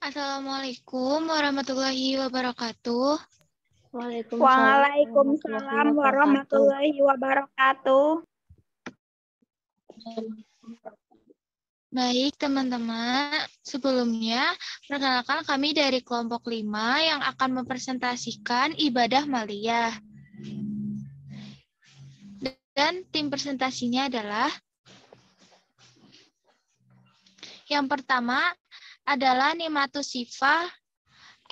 Assalamualaikum warahmatullahi wabarakatuh. Waalaikumsalam warahmatullahi wabarakatuh. Baik, teman-teman. Sebelumnya, perkenalkan kami dari kelompok 5 yang akan mempresentasikan ibadah maliyah. Dan tim presentasinya adalah yang pertama adalah Nimatus Sifah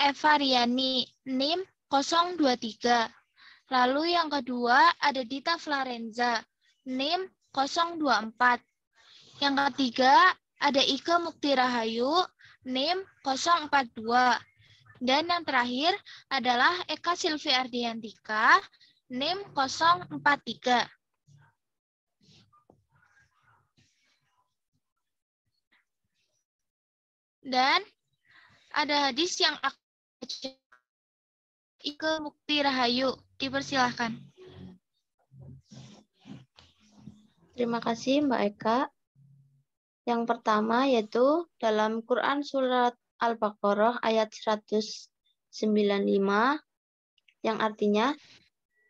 Eva Riani, NIM 023. Lalu yang kedua ada Dita Flarenza, NIM 024. Yang ketiga ada Ike Mukti Rahayu, NIM 042. Dan yang terakhir adalah Eka Silvi Ardiantika, NIM 043. Dan ada hadis yang Ike Mukti Rahayu. Dipersilahkan. Terima kasih Mbak Eka. Yang pertama yaitu dalam Quran Surat Al-Baqarah ayat 195 yang artinya,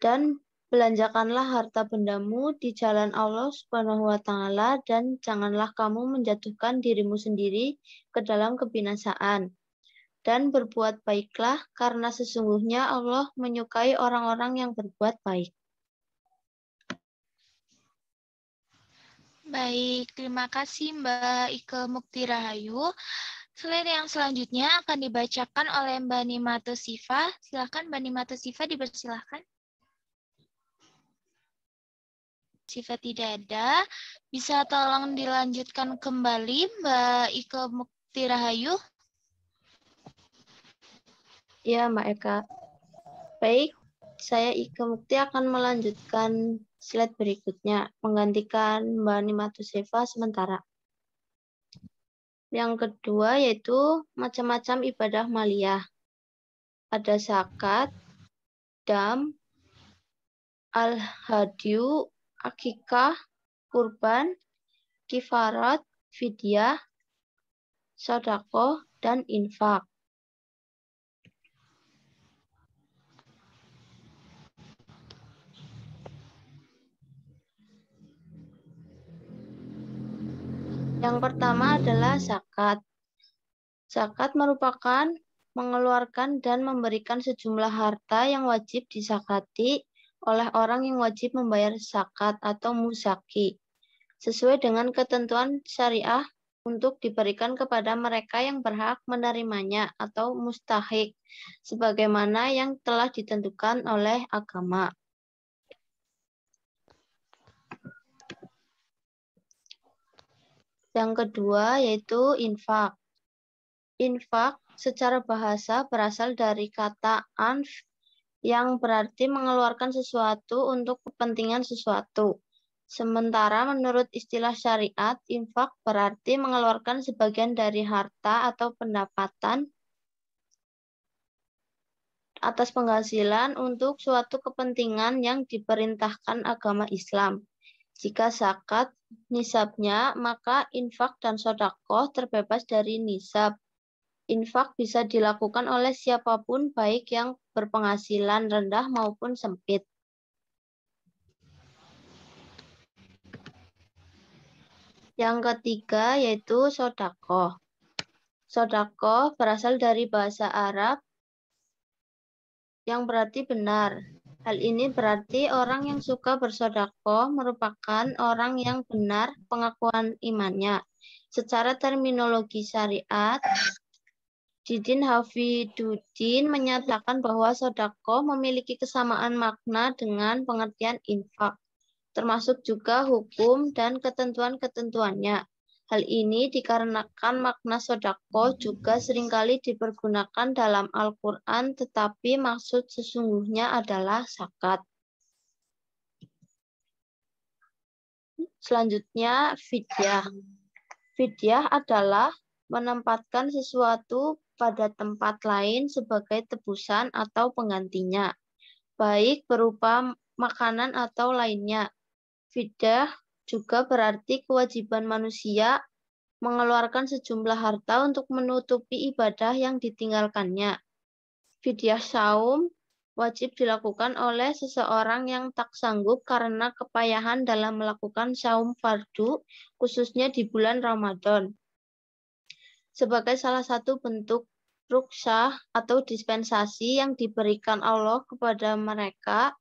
dan belanjakanlah harta bendamu di jalan Allah Subhanahu wa Ta'ala dan janganlah kamu menjatuhkan dirimu sendiri ke dalam kebinasaan. Dan berbuat baiklah karena sesungguhnya Allah menyukai orang-orang yang berbuat baik. Baik, terima kasih Mbak Ike Mukti Rahayu. Slide yang selanjutnya akan dibacakan oleh Mbak Nimatus Sifa. Silakan Mbak Nimatus Sifa, dipersilahkan. Sifa tidak ada. Bisa tolong dilanjutkan kembali Mbak Ike Mukti Rahayu? Ya, Mbak Eka. Baik, saya Ike Mukti akan melanjutkan slide berikutnya, menggantikan Mbak Nimatus Sifa sementara. Yang kedua yaitu macam-macam ibadah maliyah. Ada zakat, dam, al-hadyu, akikah, kurban, kifarat, fidyah, sedekah, dan infak. Yang pertama adalah zakat. Zakat merupakan mengeluarkan dan memberikan sejumlah harta yang wajib disakati oleh orang yang wajib membayar zakat atau muzaki, sesuai dengan ketentuan syariah untuk diberikan kepada mereka yang berhak menerimanya atau mustahik, sebagaimana yang telah ditentukan oleh agama. Yang kedua yaitu infak. Infak secara bahasa berasal dari kata anf yang berarti mengeluarkan sesuatu untuk kepentingan sesuatu. Sementara menurut istilah syariat, infak berarti mengeluarkan sebagian dari harta atau pendapatan atas penghasilan untuk suatu kepentingan yang diperintahkan agama Islam. Jika zakat nisabnya, maka infak dan sedekah terbebas dari nisab. Infak bisa dilakukan oleh siapapun, baik yang berpenghasilan rendah maupun sempit. Yang ketiga yaitu sedekah. Sedekah berasal dari bahasa Arab yang berarti benar. Hal ini berarti orang yang suka bersedekah merupakan orang yang benar pengakuan imannya. Secara terminologi syariat, Didin Hafiduddin menyatakan bahwa sedekah memiliki kesamaan makna dengan pengertian infak, termasuk juga hukum dan ketentuan-ketentuannya. Hal ini dikarenakan makna sedekah juga seringkali dipergunakan dalam Al-Quran, tetapi maksud sesungguhnya adalah zakat. Selanjutnya, fidyah. Fidyah adalah menempatkan sesuatu pada tempat lain sebagai tebusan atau penggantinya, baik berupa makanan atau lainnya. Fidyah juga berarti kewajiban manusia mengeluarkan sejumlah harta untuk menutupi ibadah yang ditinggalkannya. Fidyah saum wajib dilakukan oleh seseorang yang tak sanggup karena kepayahan dalam melakukan saum fardu, khususnya di bulan Ramadan. Sebagai salah satu bentuk ruksah atau dispensasi yang diberikan Allah kepada mereka,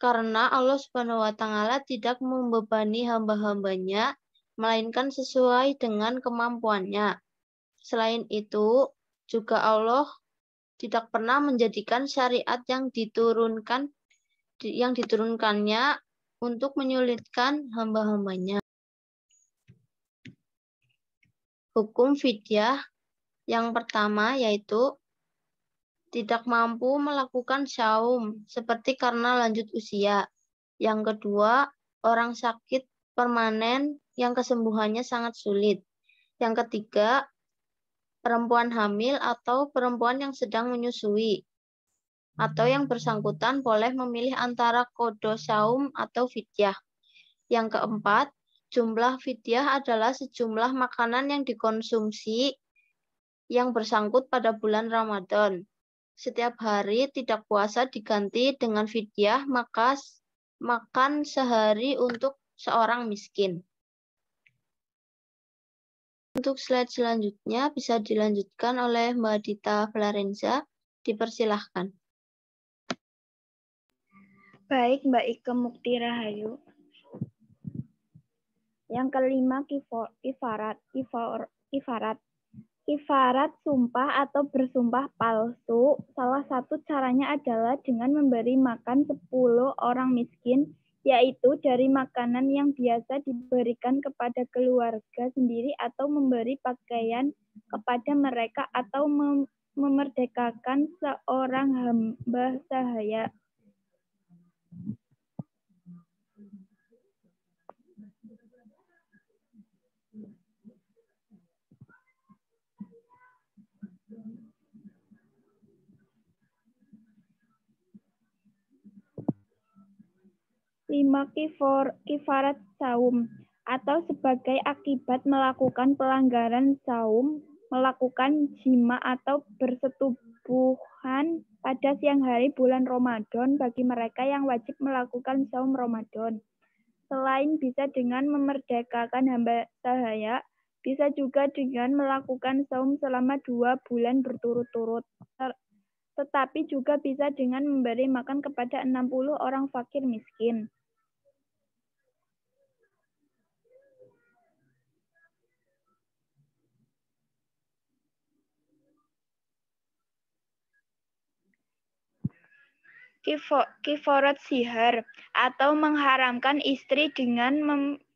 karena Allah Subhanahu wa Ta'ala tidak membebani hamba-hambanya, melainkan sesuai dengan kemampuannya. Selain itu, juga Allah tidak pernah menjadikan syariat yang diturunkannya untuk menyulitkan hamba-hambanya. Hukum fidyah yang pertama yaitu tidak mampu melakukan saum seperti karena lanjut usia. Yang kedua, orang sakit permanen yang kesembuhannya sangat sulit. Yang ketiga, perempuan hamil atau perempuan yang sedang menyusui, atau yang bersangkutan boleh memilih antara qada saum atau fidyah. Yang keempat, jumlah fidyah adalah sejumlah makanan yang dikonsumsi yang bersangkut pada bulan Ramadan. Setiap hari tidak puasa diganti dengan fidyah, maka makan sehari untuk seorang miskin. Untuk slide selanjutnya bisa dilanjutkan oleh Mbak Dita Flarenza. Dipersilahkan. Baik, Mbak Ike Mukti Rahayu. Yang kelima, kifarat. Kifarat sumpah atau bersumpah palsu, salah satu caranya adalah dengan memberi makan 10 orang miskin, yaitu dari makanan yang biasa diberikan kepada keluarga sendiri atau memberi pakaian kepada mereka atau memerdekakan seorang hamba sahaya. Lima, kifarat saum atau sebagai akibat melakukan pelanggaran saum, melakukan jima atau bersetubuhan pada siang hari bulan Ramadan bagi mereka yang wajib melakukan saum Ramadan. Selain bisa dengan memerdekakan hamba sahaya, bisa juga dengan melakukan saum selama 2 bulan berturut-turut. Tetapi juga bisa dengan memberi makan kepada 60 orang fakir miskin. Kifarat sihar atau mengharamkan istri dengan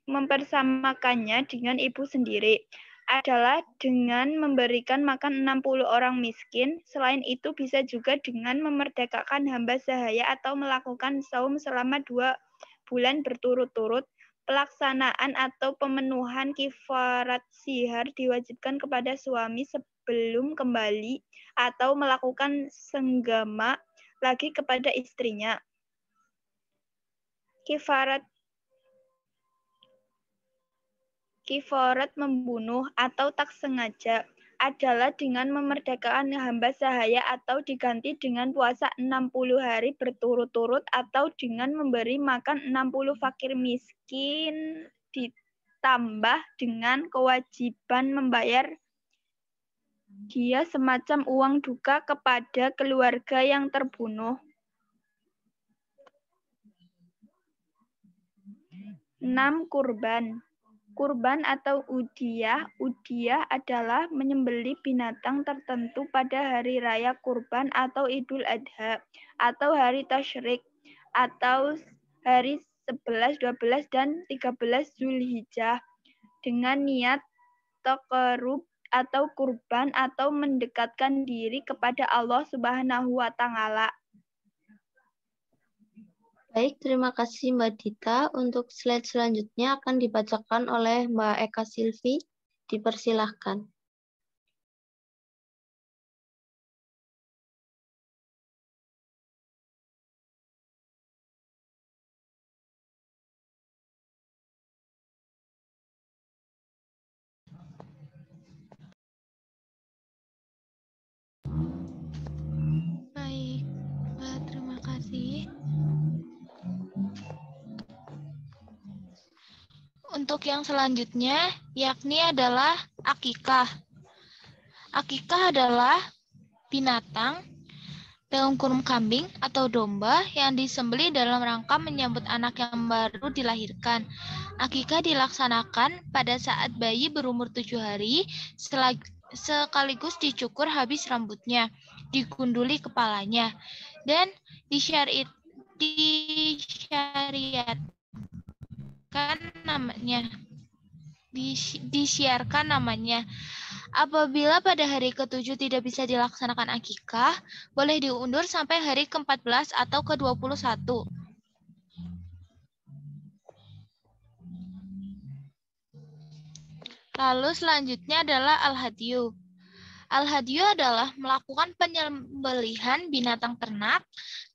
mempersamakannya dengan ibu sendiri adalah dengan memberikan makan 60 orang miskin. Selain itu bisa juga dengan memerdekakan hamba sahaya atau melakukan saum selama 2 bulan berturut-turut. Pelaksanaan atau pemenuhan kifarat sihar diwajibkan kepada suami sebelum kembali atau melakukan senggama lagi kepada istrinya. Kifarat membunuh atau tak sengaja adalah dengan memerdekakan hamba sahaya atau diganti dengan puasa 60 hari berturut-turut atau dengan memberi makan 60 fakir miskin ditambah dengan kewajiban membayar dia semacam uang duka kepada keluarga yang terbunuh. 6. Kurban. Kurban atau udhiyah. Udhiyah adalah menyembelih binatang tertentu pada hari raya kurban atau Idul Adha atau hari tasyrik atau hari 11, 12, dan 13 Zulhijjah dengan niat taqarrub atau kurban atau mendekatkan diri kepada Allah Subhanahu wa Ta'ala. Baik, terima kasih Mbak Dita. Untuk slide selanjutnya akan dibacakan oleh Mbak Eka Silvi. Dipersilahkan. Untuk yang selanjutnya, yakni adalah akikah. Akikah adalah binatang, dalam kurung kambing atau domba yang disembelih dalam rangka menyambut anak yang baru dilahirkan. Akikah dilaksanakan pada saat bayi berumur 7 hari, sekaligus dicukur habis rambutnya, digunduli kepalanya, dan disiarkan namanya. Apabila pada hari ke-7 tidak bisa dilaksanakan akikah, boleh diundur sampai hari ke-14 atau ke-21. Lalu selanjutnya adalah al-hadyu. Al-hadyu adalah melakukan penyembelihan binatang ternak,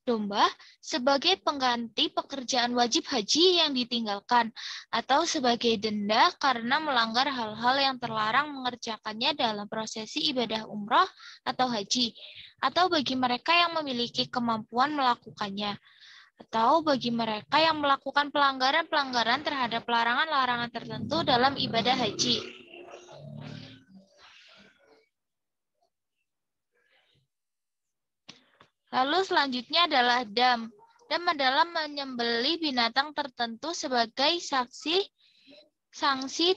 domba, sebagai pengganti pekerjaan wajib haji yang ditinggalkan, atau sebagai denda karena melanggar hal-hal yang terlarang mengerjakannya dalam prosesi ibadah umroh atau haji, atau bagi mereka yang memiliki kemampuan melakukannya, atau bagi mereka yang melakukan pelanggaran-pelanggaran terhadap larangan-larangan tertentu dalam ibadah haji. Lalu selanjutnya adalah dam. Dam adalah menyembelih binatang tertentu sebagai sanksi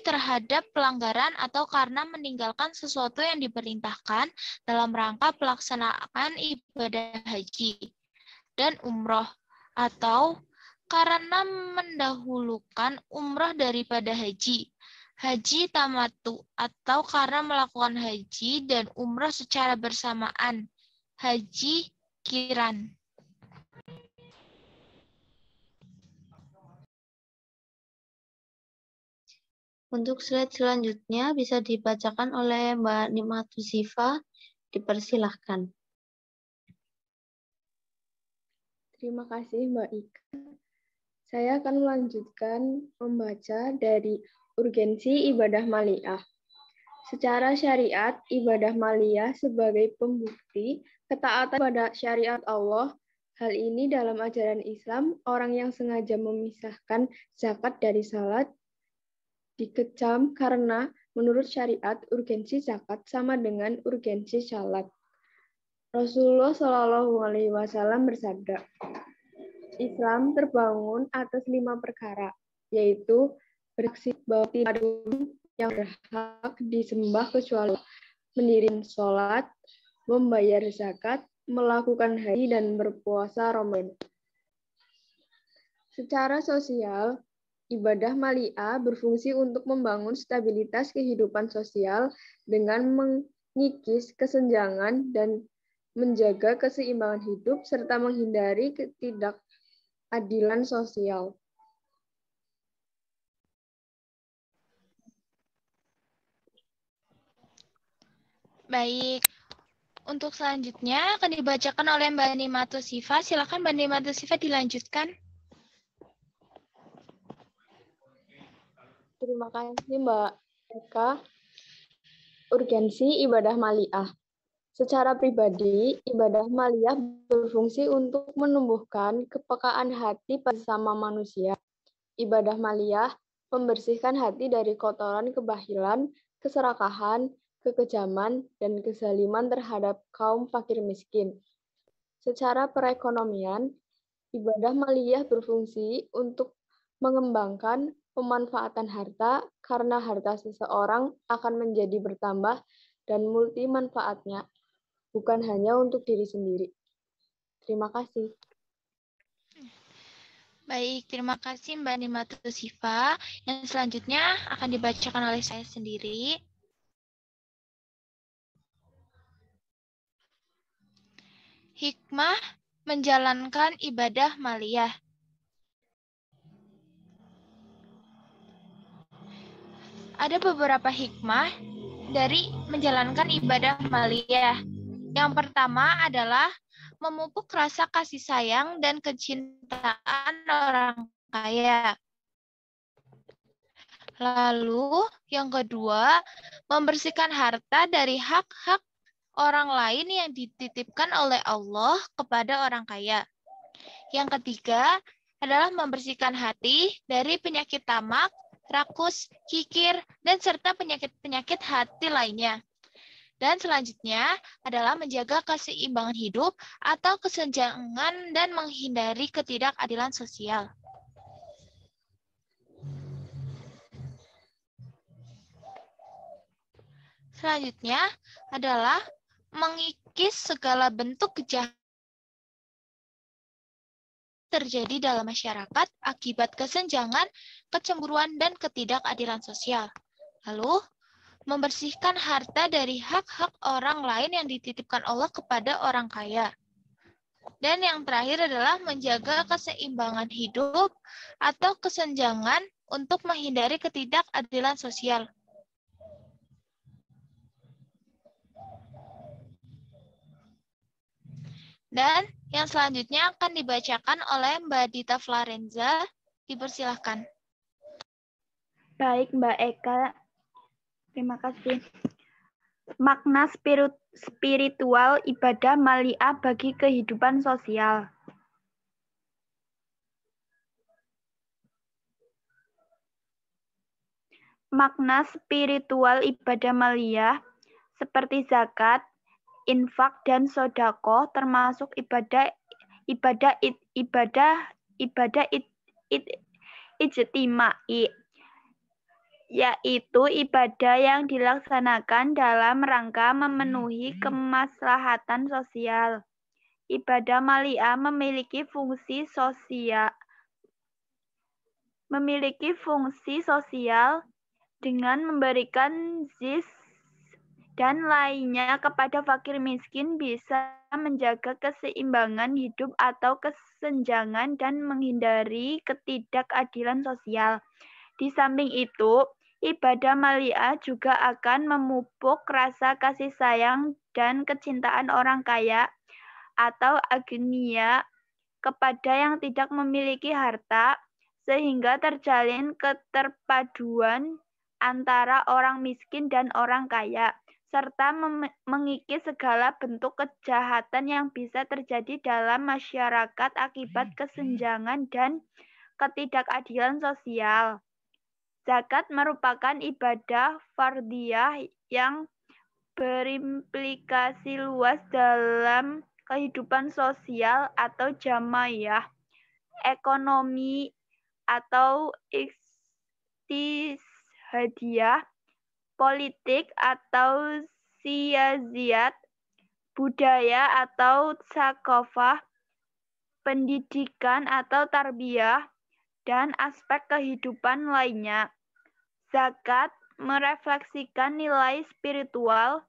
terhadap pelanggaran atau karena meninggalkan sesuatu yang diperintahkan dalam rangka pelaksanaan ibadah haji dan umroh, atau karena mendahulukan umroh daripada haji, haji tamattu, atau karena melakukan haji dan umroh secara bersamaan, haji kiran. Untuk slide selanjutnya bisa dibacakan oleh Mbak Nikmatus Zifa. Dipersilahkan. Terima kasih Mbak Ika. Saya akan melanjutkan membaca dari urgensi ibadah maliyah. Secara syariat, ibadah maliyah sebagai pembukti ketaatan pada syariat Allah. Hal ini dalam ajaran Islam, orang yang sengaja memisahkan zakat dari salat dikecam karena menurut syariat urgensi zakat sama dengan urgensi salat. Rasulullah Shallallahu Alaihi Wasallam bersabda, Islam terbangun atas 5 perkara, yaitu bersaksi bahwa tidak ada yang berhak disembah kecuali mendirikan sholat, membayar zakat, melakukan haji, dan berpuasa Ramadan. Secara sosial, ibadah maliyah berfungsi untuk membangun stabilitas kehidupan sosial dengan mengikis kesenjangan dan menjaga keseimbangan hidup serta menghindari ketidakadilan sosial. Baik, untuk selanjutnya akan dibacakan oleh Mbak Nikmatus Zifa. Silakan Mbak Nikmatus Zifa dilanjutkan. Terima kasih Mbak Eka. Urgensi ibadah maliyah. Secara pribadi, ibadah maliyah berfungsi untuk menumbuhkan kepekaan hati pada sesama manusia. Ibadah maliyah membersihkan hati dari kotoran kebahilan, keserakahan, kekejaman, dan kezaliman terhadap kaum fakir miskin. Secara perekonomian, ibadah maliyah berfungsi untuk mengembangkan pemanfaatan harta karena harta seseorang akan menjadi bertambah dan multi manfaatnya, bukan hanya untuk diri sendiri. Terima kasih. Baik, terima kasih Mbak Nikmatus Zifa. Yang selanjutnya akan dibacakan oleh saya sendiri. Hikmah menjalankan ibadah maliyah. Ada beberapa hikmah dari menjalankan ibadah maliyah. Yang pertama adalah memupuk rasa kasih sayang dan kecintaan orang kaya. Lalu yang kedua, membersihkan harta dari hak-hak orang lain yang dititipkan oleh Allah kepada orang kaya. Yang ketiga adalah membersihkan hati dari penyakit tamak rakus, kikir, dan serta penyakit-penyakit hati lainnya. Dan selanjutnya adalah menjaga keseimbangan hidup atau kesenjangan dan menghindari ketidakadilan sosial. Selanjutnya adalah mengikis segala bentuk kejahatan terjadi dalam masyarakat akibat kesenjangan, kecemburuan, dan ketidakadilan sosial. Lalu, membersihkan harta dari hak-hak orang lain yang dititipkan Allah kepada orang kaya. Dan yang terakhir adalah menjaga keseimbangan hidup atau kesenjangan untuk menghindari ketidakadilan sosial. Dan yang selanjutnya akan dibacakan oleh Mbak Dita Flarenza. Dipersilahkan. Baik, Mbak Eka. Terima kasih. Makna spiritual ibadah mali'ah bagi kehidupan sosial. Makna spiritual ibadah mali'ah seperti zakat, infak, dan sodako termasuk ibadah ijtimai, yaitu ibadah yang dilaksanakan dalam rangka memenuhi kemaslahatan sosial. Ibadah mali'ah memiliki fungsi sosial dengan memberikan zis dan lainnya kepada fakir miskin, bisa menjaga keseimbangan hidup atau kesenjangan dan menghindari ketidakadilan sosial. Di samping itu, ibadah mali'ah juga akan memupuk rasa kasih sayang dan kecintaan orang kaya atau agniya kepada yang tidak memiliki harta, sehingga terjalin keterpaduan antara orang miskin dan orang kaya, serta mengikis segala bentuk kejahatan yang bisa terjadi dalam masyarakat akibat kesenjangan dan ketidakadilan sosial. Zakat merupakan ibadah fardhiyah yang berimplikasi luas dalam kehidupan sosial atau jamaiyah, ekonomi atau iqtisadiyah, politik atau siyasat, budaya atau tsaqafah, pendidikan atau tarbiyah, dan aspek kehidupan lainnya. Zakat merefleksikan nilai spiritual.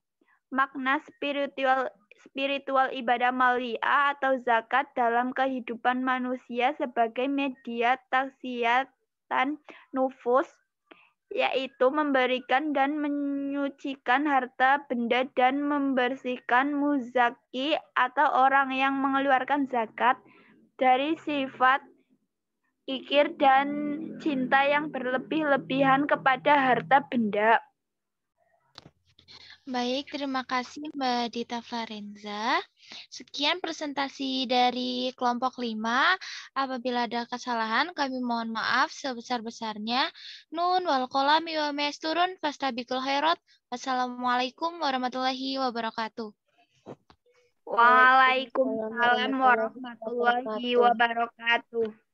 Makna spiritual ibadah mali'ah atau zakat dalam kehidupan manusia sebagai media taksiyatan nufus, yaitu memberikan dan menyucikan harta benda dan membersihkan muzaki atau orang yang mengeluarkan zakat dari sifat kikir dan cinta yang berlebih-lebihan kepada harta benda. Baik, terima kasih Mbak Dita Flarenza. Sekian presentasi dari kelompok 5. Apabila ada kesalahan, kami mohon maaf sebesar-besarnya. Nun wal qalami wa ma yasturun fastabiqul khairat. Wassalamualaikum warahmatullahi wabarakatuh. Waalaikumsalam warahmatullahi wabarakatuh.